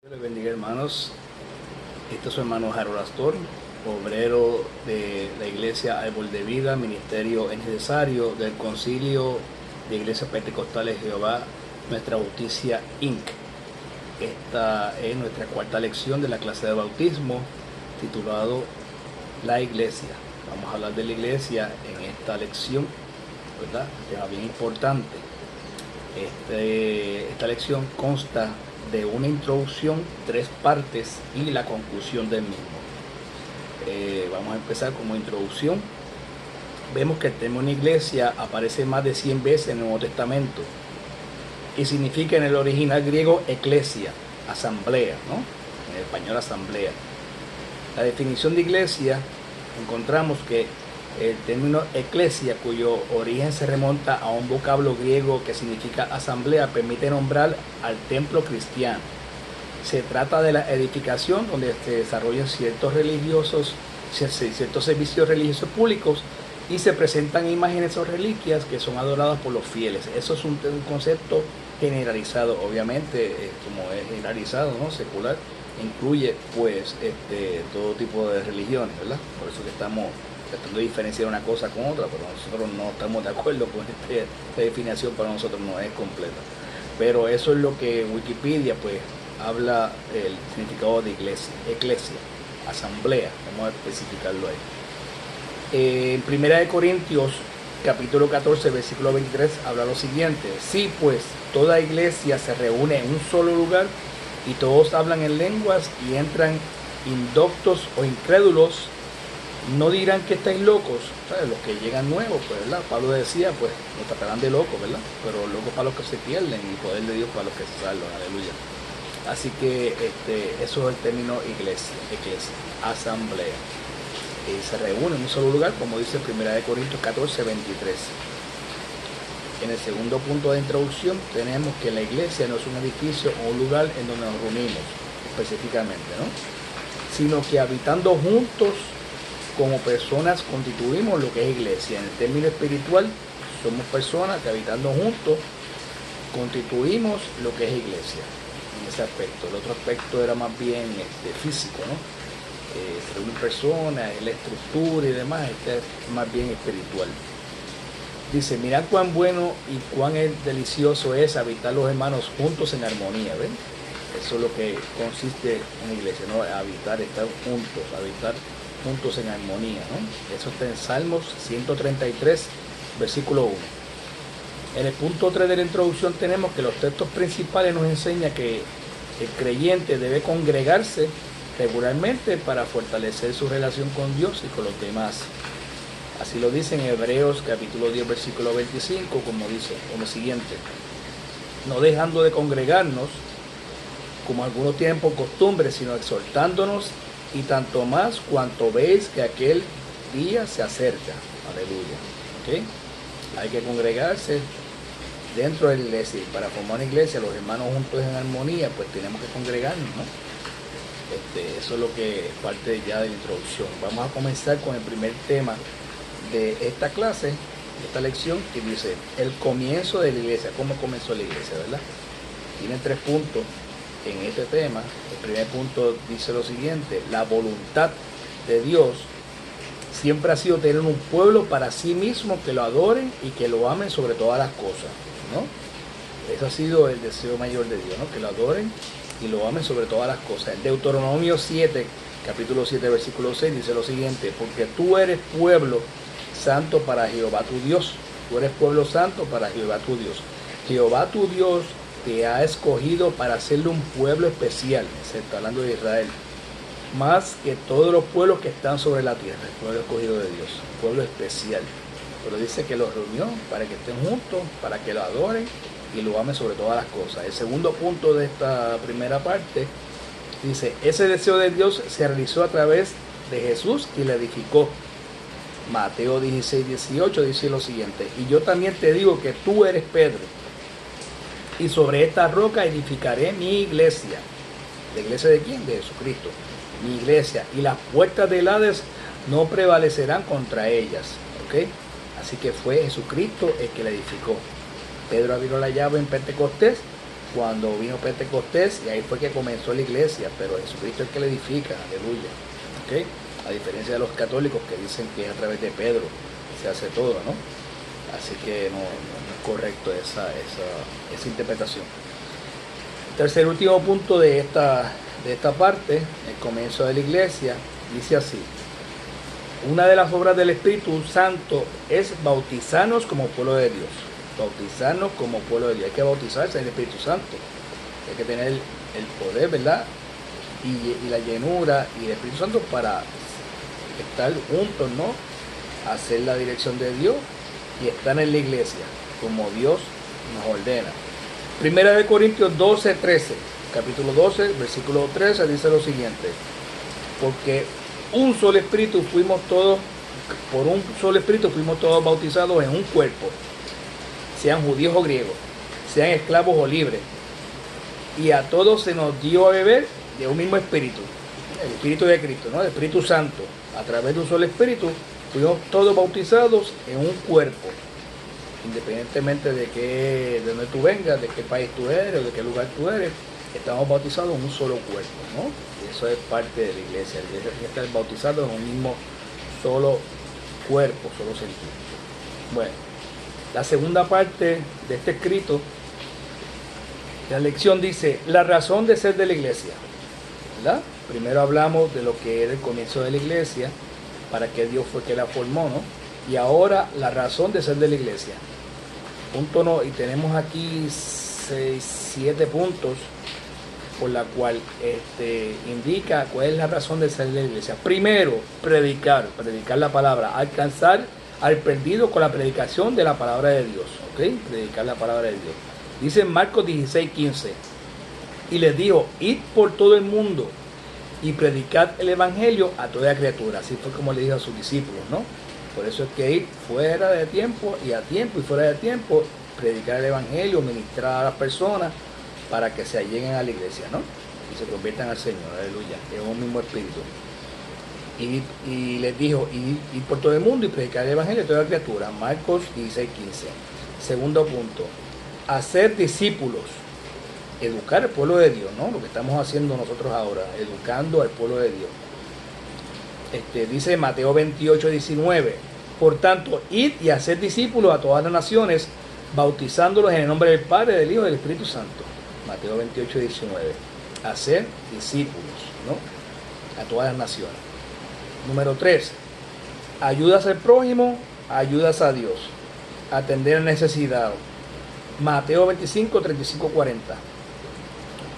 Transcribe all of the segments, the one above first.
Dios les bendiga, hermanos. Este es su hermano Harold Astor, obrero de la iglesia Árbol de Vida, ministerio es necesario del Concilio de Iglesias Pentecostales de Jehová, Nuestra Justicia Inc. Esta es nuestra cuarta lección de la clase de bautismo, titulado La Iglesia. Vamos a hablar de la iglesia en esta lección, ¿verdad? Tema bien importante. Esta lección consta de una introducción, 3 partes y la conclusión del mismo. Vamos a empezar como introducción. Vemos que el término iglesia aparece más de 100 veces en el Nuevo Testamento y significa en el original griego eclesia, asamblea, ¿no? En el español asamblea. La definición de iglesia, encontramos que el término eclesia, cuyo origen se remonta a un vocablo griego que significa asamblea, permite nombrar al templo cristiano. Se trata de la edificación donde se desarrollan ciertos servicios religiosos públicos y se presentan imágenes o reliquias que son adoradas por los fieles. Eso es un concepto generalizado, obviamente, como es generalizado, ¿no? Secular, incluye pues todo tipo de religiones, ¿verdad? Por eso que estamos tratando de diferenciar una cosa con otra, pero nosotros no estamos de acuerdo con esta definición, para nosotros no es completa. Pero eso es lo que Wikipedia pues habla el significado de iglesia, eclesia, asamblea, vamos a especificarlo ahí. En 1 Corintios capítulo 14 versículo 23 habla lo siguiente: sí, pues toda iglesia se reúne en un solo lugar y todos hablan en lenguas y entran indoctos o incrédulos, no dirán que estáis locos. ¿Sabes? Los que llegan nuevos, pues, ¿verdad? Pablo decía, pues, nos tratarán de locos, ¿verdad? Pero locos para los que se pierden y poder de Dios para los que se salvan, aleluya. Así que eso es el término iglesia, asamblea. Se reúne en un solo lugar, como dice 1 Corintios 14, 23. En el segundo punto de introducción tenemos que la iglesia no es un edificio o un lugar en donde nos reunimos específicamente, ¿no? Sino que habitando juntos como personas constituimos lo que es iglesia. En el término espiritual, somos personas que habitando juntos constituimos lo que es iglesia. En ese aspecto. El otro aspecto era más bien físico, ¿no? Se reúnen personas, la estructura y demás. Este es más bien espiritual. Dice: mirad cuán bueno y cuán delicioso es habitar los hermanos juntos en armonía. ¿Ven? Eso es lo que consiste en la iglesia, ¿no? Habitar, estar juntos, habitar juntos en armonía, ¿no? Eso está en Salmos 133, versículo 1. En el punto 3 de la introducción tenemos que los textos principales nos enseñan que el creyente debe congregarse regularmente para fortalecer su relación con Dios y con los demás. Así lo dice en Hebreos capítulo 10, versículo 25, como dice, como siguiente: no dejando de congregarnos, como algunos tienen por costumbre, sino exhortándonos, y tanto más cuanto veis que aquel día se acerca. Aleluya. ¿Okay? Hay que congregarse dentro de la iglesia, y para formar una iglesia, los hermanos juntos en armonía, pues tenemos que congregarnos, ¿no? Eso es lo que es parte ya de la introducción. Vamos a comenzar con el primer tema de esta clase, de esta lección, que dice el comienzo de la iglesia. ¿Cómo comenzó la iglesia, verdad? Tienen 3 puntos en este tema. El primer punto dice lo siguiente: la voluntad de Dios siempre ha sido tener un pueblo para sí mismo que lo adoren y que lo amen sobre todas las cosas, ¿no? Eso ha sido el deseo mayor de Dios, ¿no? Que lo adoren y lo amen sobre todas las cosas. En Deuteronomio 7, capítulo 7, versículo 6 dice lo siguiente: porque tú eres pueblo santo para Jehová tu Dios. Tú eres pueblo santo para Jehová tu Dios. Jehová tu Dios te ha escogido para hacerle un pueblo especial. Se está hablando de Israel, más que todos los pueblos que están sobre la tierra. El pueblo escogido de Dios, pueblo especial. Pero dice que los reunió para que estén juntos, para que lo adoren y lo amen sobre todas las cosas. El segundo punto de esta primera parte dice: ese deseo de Dios se realizó a través de Jesús y le edificó. Mateo 16, 18 dice lo siguiente: y yo también te digo que tú eres Pedro, y sobre esta roca edificaré mi iglesia. ¿La iglesia de quién? De Jesucristo. Mi iglesia, y las puertas del Hades no prevalecerán contra ellas. ¿Ok? Así que fue Jesucristo el que la edificó. Pedro abrió la llave en Pentecostés cuando vino Pentecostés, y ahí fue que comenzó la iglesia, pero Jesucristo es el que la edifica, aleluya. ¿Okay? A diferencia de los católicos que dicen que es a través de Pedro se hace todo, ¿no? Así que no es correcto esa interpretación. Tercer último punto de esta parte, el comienzo de la iglesia, dice así: una de las obras del Espíritu Santo es bautizarnos como pueblo de Dios. Bautizarnos como pueblo de Dios. Hay que bautizarse en el Espíritu Santo. Hay que tener el poder, ¿verdad? Y la llenura y el Espíritu Santo para estar juntos, ¿no? Hacer la dirección de Dios y estar en la iglesia como Dios nos ordena. Primera de Corintios 12:13, capítulo 12, versículo 13, dice lo siguiente: porque un solo espíritu fuimos todos, por un solo espíritu fuimos todos bautizados en un cuerpo, sean judíos o griegos, sean esclavos o libres, y a todos se nos dio a beber de un mismo espíritu, el espíritu de Cristo, ¿no? El Espíritu Santo. A través de un solo espíritu fuimos todos bautizados en un cuerpo, independientemente de dónde tú vengas, de qué país tú eres o de qué lugar tú eres. Estamos bautizados en un solo cuerpo, ¿no? Y eso es parte de la iglesia. La iglesia tiene que estar bautizado en un mismo solo cuerpo, solo sentido. Bueno, la segunda parte de este escrito, la lección dice: la razón de ser de la iglesia, ¿verdad? Primero hablamos de lo que era el comienzo de la iglesia, para qué Dios fue que la formó, ¿no? Y ahora la razón de ser de la iglesia. Punto no, y tenemos aquí 7 puntos por la cual indica cuál es la razón de ser de la iglesia. Primero, predicar la palabra, alcanzar al perdido con la predicación de la palabra de Dios, ¿ok? Predicar la palabra de Dios. Dice en Marcos 16:15, y les dijo: id por todo el mundo y predicad el evangelio a toda criatura. Así fue como le dijo a sus discípulos, ¿no? Por eso es que ir fuera de tiempo y a tiempo y fuera de tiempo, predicar el evangelio, ministrar a las personas para que se alleguen a la iglesia, ¿no? Y se conviertan al Señor, aleluya, en un mismo espíritu. Y les dijo: ir por todo el mundo y predicar el evangelio a toda criatura. Marcos 16:15. Segundo punto, hacer discípulos. Educar al pueblo de Dios, ¿no? Lo que estamos haciendo nosotros ahora, educando al pueblo de Dios. Dice Mateo 28:19, por tanto, id y haced discípulos a todas las naciones, bautizándolos en el nombre del Padre, del Hijo y del Espíritu Santo. Mateo 28:19, hacer discípulos, ¿no? A todas las naciones. Número 3, ayudas al prójimo, ayudas a Dios. Atender al necesitado. Mateo 25:35-40.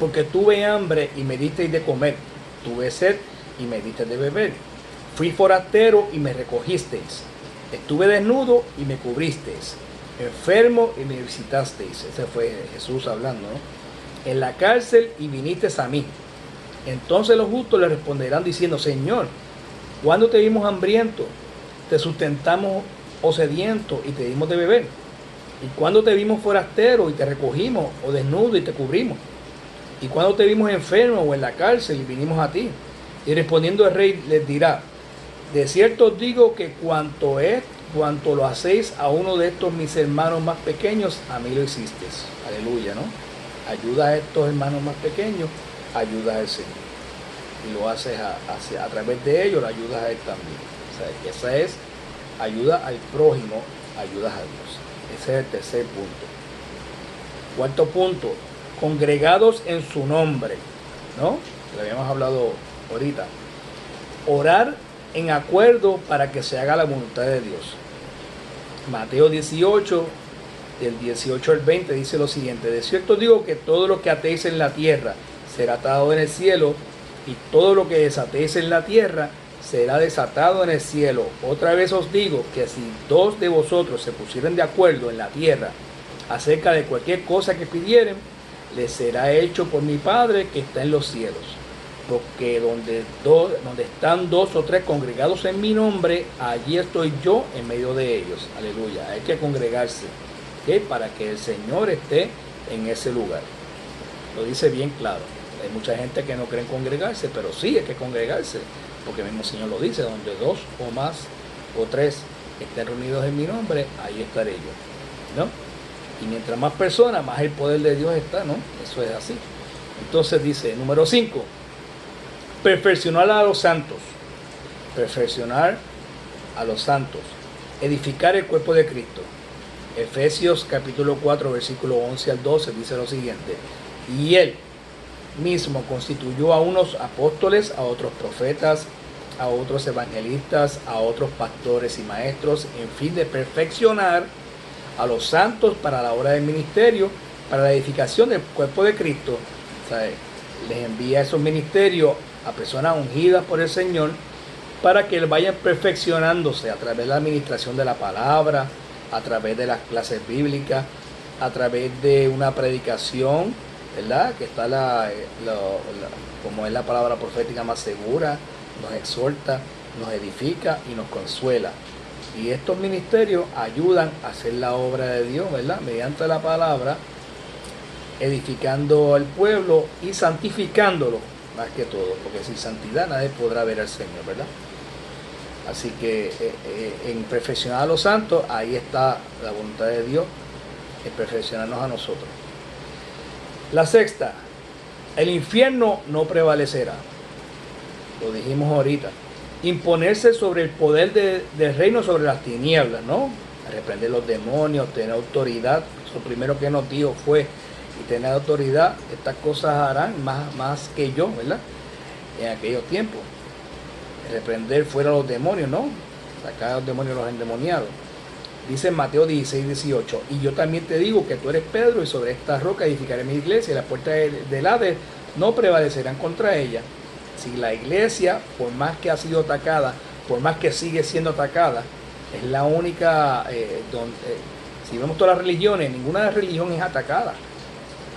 Porque tuve hambre y me disteis de comer, tuve sed y me disteis de beber, fui forastero y me recogisteis, estuve desnudo y me cubristeis, enfermo y me visitasteis. Ese fue Jesús hablando, ¿no? En la cárcel y vinisteis a mí. Entonces los justos le responderán diciendo: Señor, ¿cuándo te vimos hambriento, te sustentamos o sediento y te dimos de beber? ¿Y cuándo te vimos forastero y te recogimos, o desnudo y te cubrimos? ¿Y cuándo te vimos enfermo o en la cárcel y vinimos a ti? Y respondiendo el rey les dirá: de cierto os digo que cuanto lo hacéis a uno de estos mis hermanos más pequeños, a mí lo hicisteis. Aleluya, ¿no? Ayuda a estos hermanos más pequeños, ayuda al Señor. Y lo haces a través de ellos, lo ayudas a Él también. O sea, que esa es ayuda al prójimo, ayudas a Dios. Ese es el tercer punto. Cuarto punto, congregados en su nombre, ¿no? Lo habíamos hablado ahorita. Orar en acuerdo para que se haga la voluntad de Dios. Mateo 18, del 18 al 20, dice lo siguiente: de cierto digo que todo lo que atéis en la tierra será atado en el cielo, y todo lo que desatéis en la tierra será desatado en el cielo. Otra vez os digo que si 2 de vosotros se pusieren de acuerdo en la tierra acerca de cualquier cosa que pidieren, les será hecho por mi Padre que está en los cielos. Porque donde están 2 o 3 congregados en mi nombre, allí estoy yo en medio de ellos. Aleluya. Hay que congregarse, ¿okay? Para que el Señor esté en ese lugar. Lo dice bien claro. Hay mucha gente que no cree en congregarse, pero sí hay que congregarse, porque el mismo Señor lo dice: donde 2 o más o 3 estén reunidos en mi nombre, ahí estaré yo, ¿no? Y mientras más personas, más el poder de Dios está, ¿no? Eso es así. Entonces dice, número 5, perfeccionar a los santos. Perfeccionar a los santos. Edificar el cuerpo de Cristo. Efesios capítulo 4, versículo 11 al 12 dice lo siguiente. Y Él mismo constituyó a unos apóstoles, a otros profetas, a otros evangelistas, a otros pastores y maestros, en fin de perfeccionar a los santos para la obra del ministerio, para la edificación del cuerpo de Cristo. O sea, les envía esos ministerios a personas ungidas por el Señor para que vayan perfeccionándose a través de la administración de la palabra, a través de las clases bíblicas, a través de una predicación, ¿verdad? Que está como es la palabra profética más segura, nos exhorta, nos edifica y nos consuela. Y estos ministerios ayudan a hacer la obra de Dios, ¿verdad? Mediante la palabra, edificando al pueblo y santificándolo más que todo, porque sin santidad nadie podrá ver al Señor, ¿verdad? Así que en perfeccionar a los santos, ahí está la voluntad de Dios, en perfeccionarnos a nosotros. La sexta, el infierno no prevalecerá. Lo dijimos ahorita. Imponerse sobre el poder del reino sobre las tinieblas, ¿no? Reprender los demonios, tener autoridad. Lo primero que nos dijo fue, y tener autoridad, estas cosas harán más que yo, ¿verdad? En aquellos tiempos. Reprender fuera los demonios, ¿no? Sacar a los demonios, los endemoniados. Dice en Mateo 16, 18, y yo también te digo que tú eres Pedro, y sobre esta roca edificaré mi iglesia, y las puertas del Hades no prevalecerán contra ella. Si la iglesia, por más que ha sido atacada, por más que sigue siendo atacada, es la única, si vemos todas las religiones, ninguna de las religiones es atacada.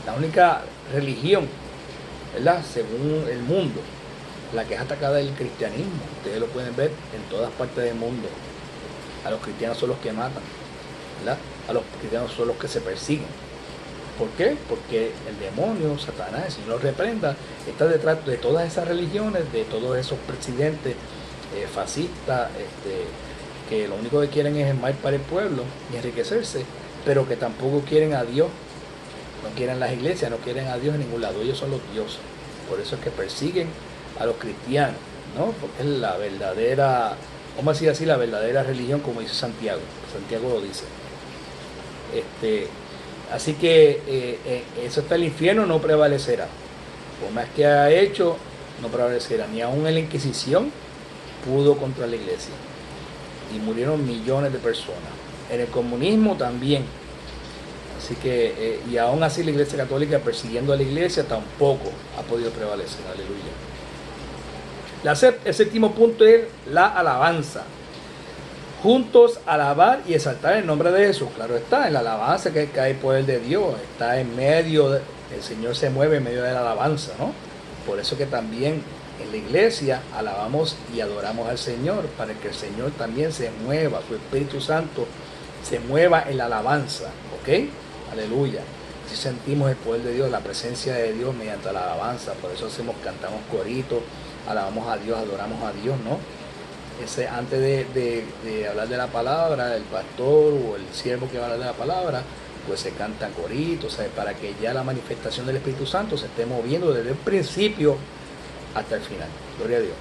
La única religión, ¿verdad? Según el mundo, la que es atacada es el cristianismo. Ustedes lo pueden ver en todas partes del mundo. A los cristianos son los que matan, ¿verdad? A los cristianos son los que se persiguen. ¿Por qué? Porque el demonio, Satanás, el Señor lo reprenda, está detrás de todas esas religiones, de todos esos presidentes fascistas, que lo único que quieren es el mal para el pueblo y enriquecerse, pero que tampoco quieren a Dios, no quieren las iglesias, no quieren a Dios en ningún lado, ellos son los dioses. Por eso es que persiguen a los cristianos, ¿no? Porque es la verdadera, vamos a decir así, la verdadera religión, como dice Santiago. Santiago lo dice. Así que eso está, el infierno no prevalecerá. Por más que ha hecho, no prevalecerá. Ni aún en la Inquisición pudo contra la iglesia. Y murieron millones de personas. En el comunismo también. Así que, y aún así la Iglesia Católica persiguiendo a la iglesia tampoco ha podido prevalecer. Aleluya. El séptimo punto es la alabanza. Juntos alabar y exaltar el nombre de Jesús. Claro está, en la alabanza que hay poder de Dios, está en medio, el Señor se mueve en medio de la alabanza, ¿no? Por eso que también en la iglesia alabamos y adoramos al Señor, para que el Señor también se mueva, su Espíritu Santo se mueva en la alabanza, ¿ok? Aleluya. Si sentimos el poder de Dios, la presencia de Dios mediante la alabanza, por eso cantamos coritos, alabamos a Dios, adoramos a Dios, ¿no? Antes de hablar de la palabra, el pastor o el siervo que va a hablar de la palabra, pues se cantan coritos, ¿sabes? Para que ya la manifestación del Espíritu Santo se esté moviendo desde el principio hasta el final. Gloria a Dios.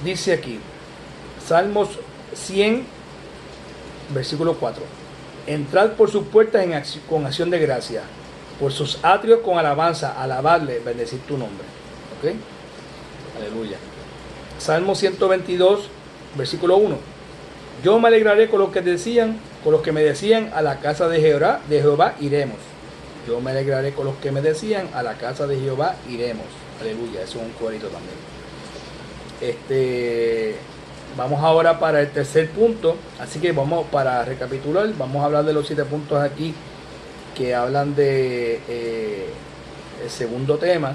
Dice aquí, Salmos 100, versículo 4. Entrad por sus puertas con acción de gracia, por sus atrios con alabanza, alabarle, bendecir tu nombre. ¿Ok? Aleluya. Salmo 122, versículo 1. Yo me alegraré con los que me decían, a la casa de Jehová iremos. Yo me alegraré con los que me decían, a la casa de Jehová iremos. Aleluya, eso es un corito también. Vamos ahora para el tercer punto. Así que para recapitular, vamos a hablar de los 7 puntos aquí que hablan de el segundo tema.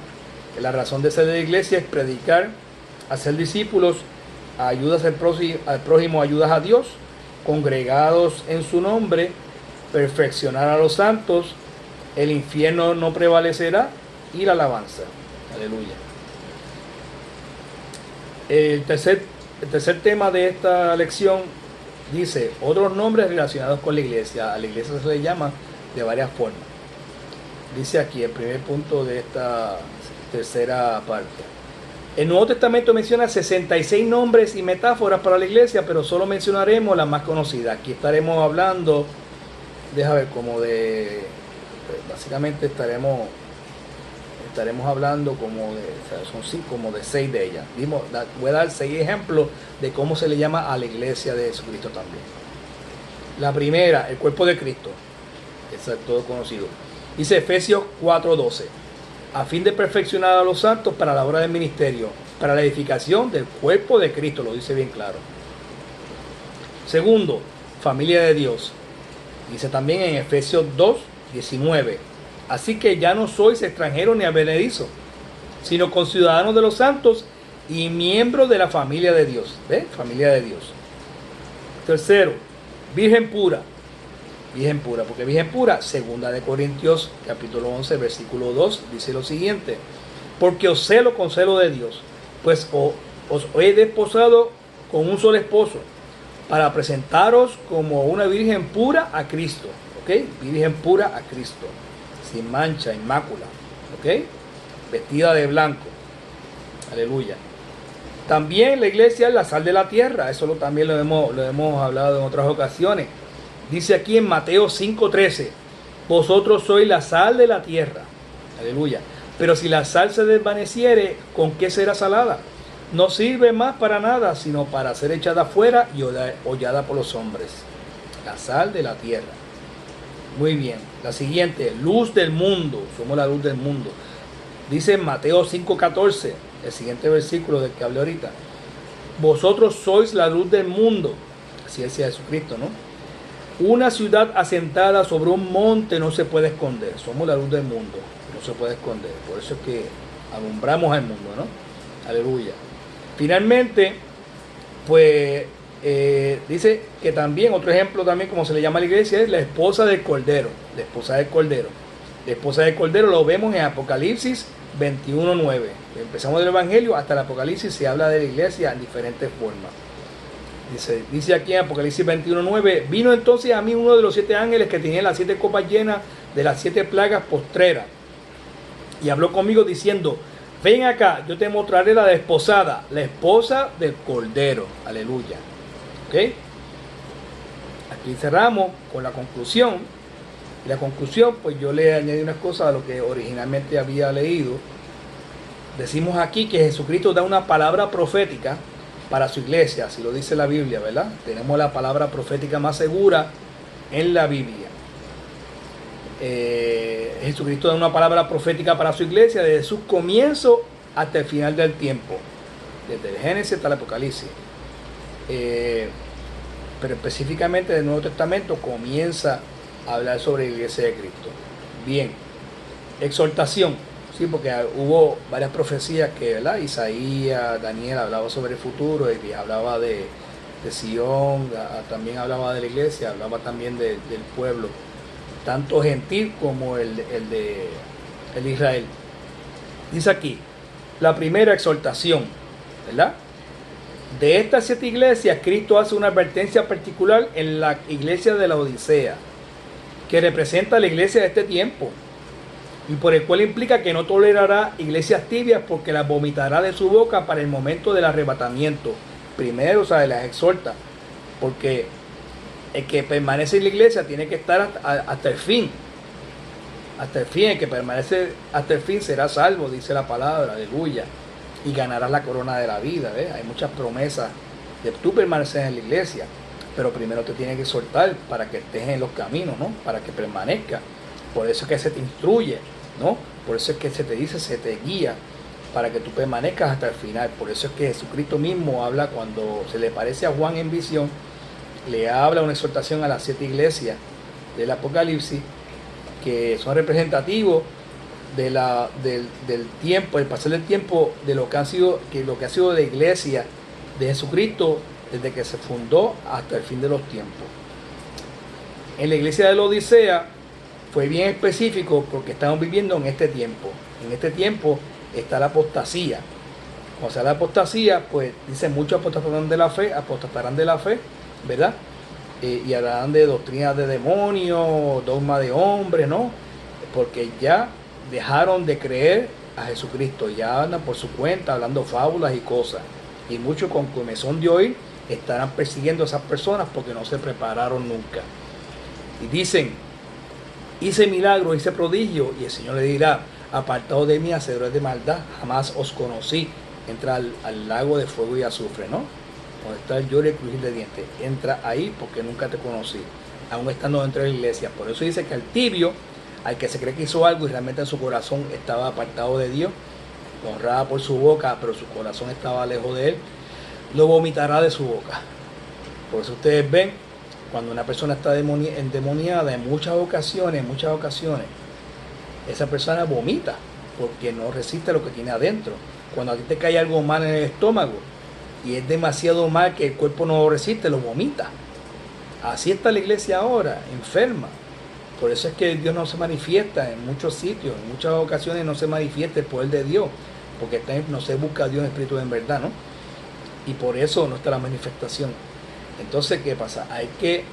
La razón de ser de la iglesia es predicar, hacer discípulos, ayudas al prójimo, ayudas a Dios, congregados en su nombre, perfeccionar a los santos, el infierno no prevalecerá y la alabanza. Aleluya. El tercer tema de esta lección Dice, otros nombres relacionados con la iglesia. A la iglesia se le llama de varias formas. Dice aquí el primer punto de esta tercera parte. El Nuevo Testamento menciona 66 nombres y metáforas para la iglesia, pero solo mencionaremos las más conocidas. Aquí estaremos hablando, deja ver, como de, básicamente estaremos hablando como de, o sea, son 5, como de 6 de ellas. Voy a dar 6 ejemplos de cómo se le llama a la iglesia de Jesucristo también. La primera, el cuerpo de Cristo. Eso es todo conocido. Dice Efesios 4:12. A fin de perfeccionar a los santos para la obra del ministerio, para la edificación del cuerpo de Cristo, lo dice bien claro. Segundo, familia de Dios. Dice también en Efesios 2:19. Así que ya no sois extranjeros ni advenedizos, sino conciudadanos de los santos y miembros de la familia de Dios. ¿Ves? Familia de Dios. Tercero, virgen pura. Virgen pura, porque virgen pura, segunda de Corintios, capítulo 11, versículo 2, dice lo siguiente: porque os celo con celo de Dios, pues os he desposado con un solo esposo, para presentaros como una virgen pura a Cristo, ¿ok? Virgen pura a Cristo, sin mancha, inmácula, ¿ok? Vestida de blanco, aleluya. También la iglesia es la sal de la tierra, eso también lo hemos hablado en otras ocasiones. Dice aquí en Mateo 5:13, vosotros sois la sal de la tierra, aleluya. Pero si la sal se desvaneciere, ¿con qué será salada? No sirve más para nada, sino para ser echada afuera y hollada por los hombres. La sal de la tierra. Muy bien. La siguiente, luz del mundo. Somos la luz del mundo. Dice en Mateo 5:14, el siguiente versículo del que hablé ahorita. Vosotros sois la luz del mundo. Así decía Jesucristo, ¿no? Una ciudad asentada sobre un monte no se puede esconder. Somos la luz del mundo. No se puede esconder. Por eso es que alumbramos al mundo, ¿no? Aleluya. Finalmente, pues dice que también, otro ejemplo también, como se le llama a la iglesia, es la esposa del Cordero. La esposa del Cordero. La esposa del Cordero lo vemos en Apocalipsis 21:9. Empezamos del Evangelio hasta el Apocalipsis, se habla de la iglesia en diferentes formas. Dice aquí en Apocalipsis 21:9, vino entonces a mí uno de los 7 ángeles que tenía las 7 copas llenas de las 7 plagas postreras, y habló conmigo diciendo, ven acá, yo te mostraré la desposada, la esposa del Cordero. Aleluya. ¿Ok? Aquí cerramos con la conclusión. Y la conclusión, pues yo le añadí unas cosas a lo que originalmente había leído. Decimos aquí que Jesucristo da una palabra profética para su iglesia, así lo dice la Biblia, ¿verdad? Tenemos la palabra profética más segura en la Biblia. Jesucristo da una palabra profética para su iglesia desde su comienzo hasta el final del tiempo, desde el Génesis hasta el Apocalipsis. Pero específicamente del Nuevo Testamento comienza a hablar sobre la iglesia de Cristo. Bien, exhortación. Sí, porque hubo varias profecías que, ¿verdad? Isaías, Daniel hablaba sobre el futuro, y hablaba de Sion, también hablaba de la iglesia, hablaba también del pueblo, tanto gentil como el de Israel. Dice aquí, la primera exhortación, ¿verdad? De estas 7 iglesias, Cristo hace una advertencia particular en la iglesia de la Odisea, que representa a la iglesia de este tiempo, y por el cual implica que no tolerará iglesias tibias porque las vomitará de su boca para el momento del arrebatamiento. Primero, o sea, las exhorta, porque el que permanece en la iglesia tiene que estar hasta el fin. Hasta el fin, el que permanece hasta el fin será salvo, dice la palabra, aleluya, y ganarás la corona de la vida. ¿Ves? Hay muchas promesas de tú permanecer en la iglesia, pero primero te tiene que exhortar para que estés en los caminos, ¿no? Para que permanezca. Por eso es que se te instruye, ¿no? Por eso es que se te dice, se te guía para que tú permanezcas hasta el final. Por eso es que Jesucristo mismo habla, cuando se le parece a Juan en visión, le habla una exhortación a las 7 iglesias del Apocalipsis, que son representativos del tiempo, el pasar del tiempo, de lo que ha sido la iglesia de Jesucristo desde que se fundó hasta el fin de los tiempos. En la iglesia de la Odisea fue bien específico porque estamos viviendo en este tiempo. En este tiempo está la apostasía. Cuando sea la apostasía, pues dice, muchos apostatarán de la fe, ¿verdad? y hablarán de doctrinas de demonios, dogma de hombres, ¿no? Porque ya dejaron de creer a Jesucristo, ya andan por su cuenta hablando fábulas y cosas. Y muchos con comezón de oír estarán persiguiendo a esas personas porque no se prepararon nunca. Y dicen, hice milagro, hice prodigio, y el Señor le dirá, apartados de mí, hacedores de maldad, jamás os conocí. Entra al lago de fuego y azufre, ¿no? Donde está el lloro y el crujir de dientes. Entra ahí porque nunca te conocí, aún estando dentro de la iglesia. Por eso dice que al tibio, al que se cree que hizo algo y realmente en su corazón estaba apartado de Dios, lo honraba por su boca, pero su corazón estaba lejos de él, lo vomitará de su boca. Por eso ustedes ven, cuando una persona está endemoniada, en muchas ocasiones, esa persona vomita, porque no resiste lo que tiene adentro. Cuando a ti te cae algo mal en el estómago, y es demasiado mal que el cuerpo no lo resiste, lo vomita. Así está la iglesia ahora, enferma. Por eso es que Dios no se manifiesta en muchos sitios, en muchas ocasiones no se manifiesta el poder de Dios, porque no se busca a Dios en espíritu en verdad, ¿no? Y por eso no está la manifestación. Entonces, ¿qué pasa? Hay que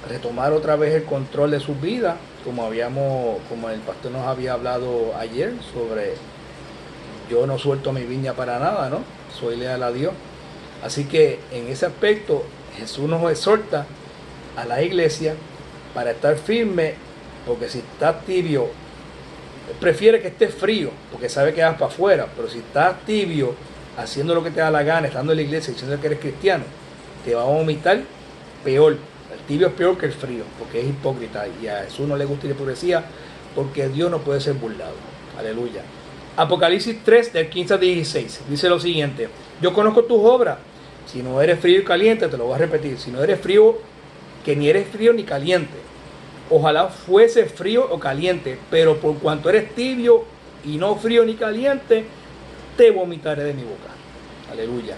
retomar otra vez el control de sus vidas, como el pastor nos había hablado ayer sobre yo no suelto mi viña para nada, ¿no? Soy leal a Dios. Así que en ese aspecto Jesús nos exhorta a la iglesia para estar firme, porque si estás tibio, prefiere que estés frío, porque sabe que vas para afuera, pero si estás tibio, haciendo lo que te da la gana, estando en la iglesia diciendo que eres cristiano, te va a vomitar peor. El tibio es peor que el frío, porque es hipócrita, y a Jesús no le gusta la hipocresía, porque Dios no puede ser burlado. Aleluya. Apocalipsis 3, del 15 al 16, dice lo siguiente: yo conozco tus obras, si no eres frío y caliente, te lo voy a repetir, si no eres frío, que ni eres frío ni caliente, ojalá fuese frío o caliente, pero por cuanto eres tibio y no frío ni caliente, te vomitaré de mi boca. Aleluya.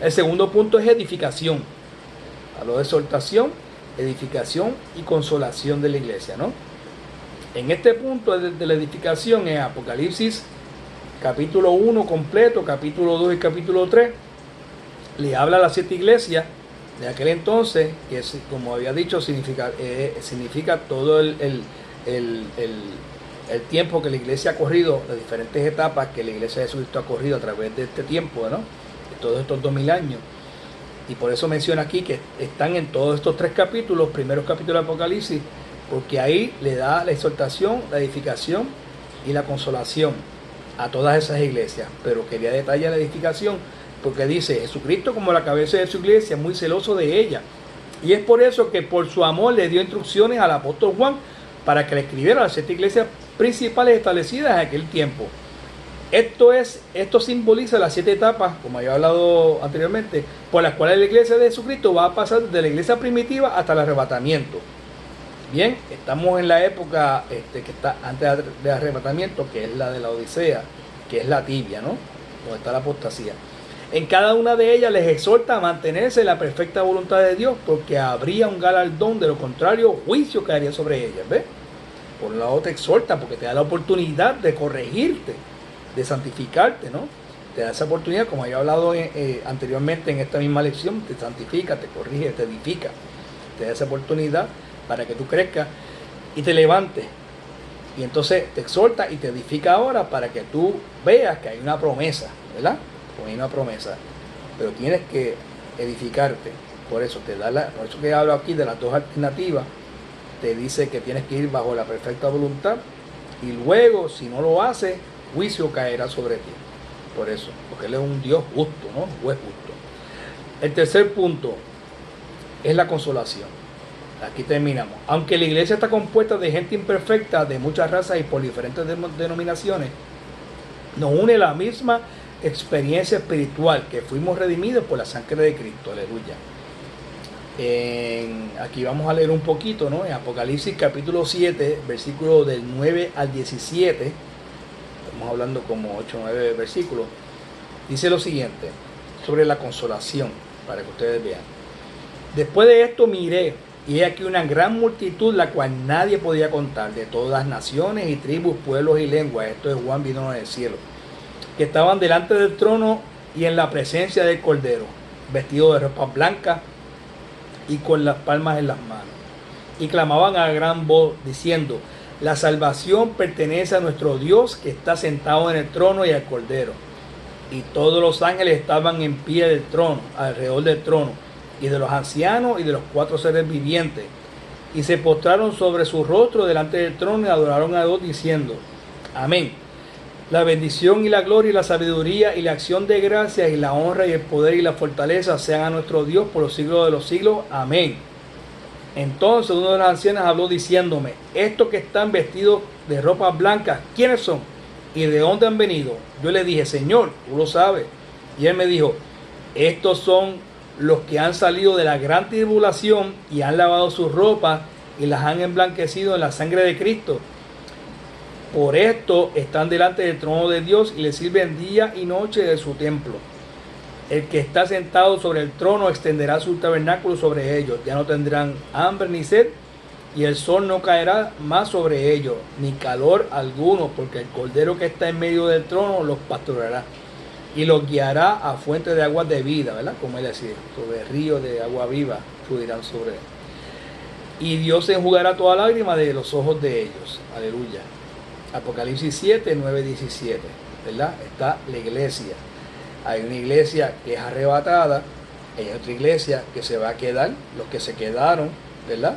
El segundo punto es edificación. Habló de exhortación, edificación y consolación de la iglesia, ¿no? En este punto de la edificación, en Apocalipsis capítulo 1 completo, capítulo 2 y capítulo 3, le habla a las 7 iglesias de aquel entonces, que como había dicho, significa todo el tiempo que la iglesia ha corrido, las diferentes etapas que la iglesia de Jesucristo ha corrido a través de este tiempo, ¿no? De todos estos 2000 años. Y por eso menciona aquí que están en todos estos 3 capítulos, primeros capítulos de Apocalipsis, porque ahí le da la exhortación, la edificación y la consolación a todas esas iglesias. Pero quería detallar la edificación, porque dice, Jesucristo como la cabeza de su iglesia, muy celoso de ella. Y es por eso que por su amor le dio instrucciones al apóstol Juan para que le escribiera a las 7 iglesias principales establecidas en aquel tiempo. Esto simboliza las 7 etapas, como había hablado anteriormente, por las cuales la iglesia de Jesucristo va a pasar desde la iglesia primitiva hasta el arrebatamiento. Bien, estamos en la época que está antes del arrebatamiento, que es la de la Odisea, que es la tibia, ¿no? Donde está la apostasía. En cada una de ellas les exhorta a mantenerse en la perfecta voluntad de Dios, porque habría un galardón, de lo contrario, juicio caería sobre ellas, ¿ves? Por un lado te exhorta porque te da la oportunidad de corregirte, de santificarte, ¿no? Te da esa oportunidad, como había hablado anteriormente en esta misma lección, te santifica, te corrige, te edifica. Te da esa oportunidad para que tú crezcas y te levantes. Y entonces te exhorta y te edifica ahora para que tú veas que hay una promesa, ¿verdad? Hay una promesa, pero tienes que edificarte. Por eso por eso que hablo aquí de las 2 alternativas. Te dice que tienes que ir bajo la perfecta voluntad, y luego, si no lo haces, juicio caerá sobre ti. Por eso, porque Él es un Dios justo, ¿no? Juez justo. El tercer punto es la consolación. Aquí terminamos. Aunque la iglesia está compuesta de gente imperfecta, de muchas razas y por diferentes denominaciones, nos une la misma experiencia espiritual, que fuimos redimidos por la sangre de Cristo. Aleluya. Aquí vamos a leer un poquito, ¿no? En Apocalipsis capítulo 7, versículo del 9 al 17, estamos hablando como 8 o 9 versículos, dice lo siguiente sobre la consolación, para que ustedes vean. Después de esto miré, y he aquí una gran multitud, la cual nadie podía contar, de todas naciones y tribus, pueblos y lenguas. Esto es Juan vino del cielo, que estaban delante del trono y en la presencia del Cordero, vestidos de ropa blanca y con las palmas en las manos. Y clamaban a gran voz diciendo: la salvación pertenece a nuestro Dios que está sentado en el trono y al Cordero. Y todos los ángeles estaban en pie del trono, alrededor del trono, y de los ancianos y de los 4 seres vivientes. Y se postraron sobre su rostro delante del trono y adoraron a Dios diciendo: amén. La bendición y la gloria y la sabiduría y la acción de gracias y la honra y el poder y la fortaleza sean a nuestro Dios por los siglos de los siglos. Amén. Entonces uno de los ancianos habló diciéndome: estos que están vestidos de ropas blancas, ¿quiénes son? ¿Y de dónde han venido? Yo le dije: Señor, tú lo sabes. Y él me dijo: estos son los que han salido de la gran tribulación y han lavado sus ropas y las han emblanquecido en la sangre de Cristo. Por esto están delante del trono de Dios y le sirven día y noche de su templo. El que está sentado sobre el trono extenderá su tabernáculo sobre ellos. Ya no tendrán hambre ni sed, y el sol no caerá más sobre ellos, ni calor alguno, porque el Cordero que está en medio del trono los pastoreará y los guiará a fuentes de aguas de vida, ¿verdad? Como él decía, sobre ríos de agua viva fluirán sobre él. Y Dios enjugará toda lágrima de los ojos de ellos. Aleluya. Apocalipsis 7, 9, 17, ¿verdad? Está la iglesia. Hay una iglesia que es arrebatada, hay otra iglesia que se va a quedar, los que se quedaron, ¿verdad?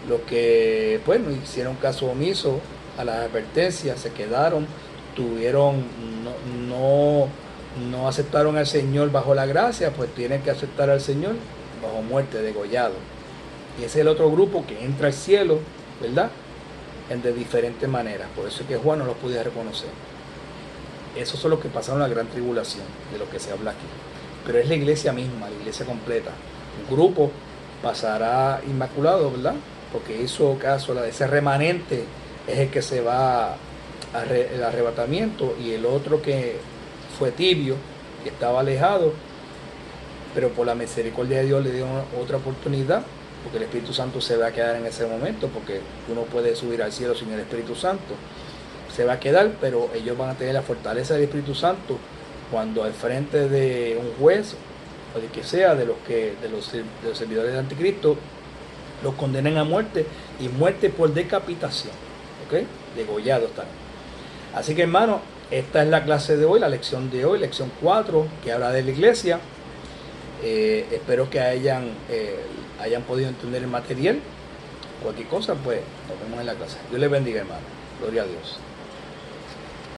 Los que, pues, no hicieron caso omiso a las advertencias, se quedaron, no aceptaron al Señor bajo la gracia, pues tienen que aceptar al Señor bajo muerte, degollado. Y ese es el otro grupo que entra al cielo, ¿verdad? De diferentes maneras. Por eso es que Juan no los podía reconocer. Esos son los que pasaron la gran tribulación, de lo que se habla aquí. Pero es la iglesia misma, la iglesia completa. Un grupo pasará inmaculado, ¿verdad? Porque hizo caso, ese remanente es el que se va al arrebatamiento, y el otro que fue tibio, que estaba alejado, pero por la misericordia de Dios le dio otra oportunidad, porque el Espíritu Santo se va a quedar en ese momento, porque tú no puedes subir al cielo sin el Espíritu Santo. Se va a quedar, pero ellos van a tener la fortaleza del Espíritu Santo cuando al frente de un juez o de que sea, de los servidores del anticristo, los condenen a muerte, y muerte por decapitación, ¿ok? Degollados están. Así que, hermano, esta es la clase de hoy, la lección de hoy, lección 4, que habla de la iglesia. Espero que hayan podido entender el material. Cualquier cosa, pues nos vemos en la clase. Dios les bendiga, hermano. Gloria a Dios.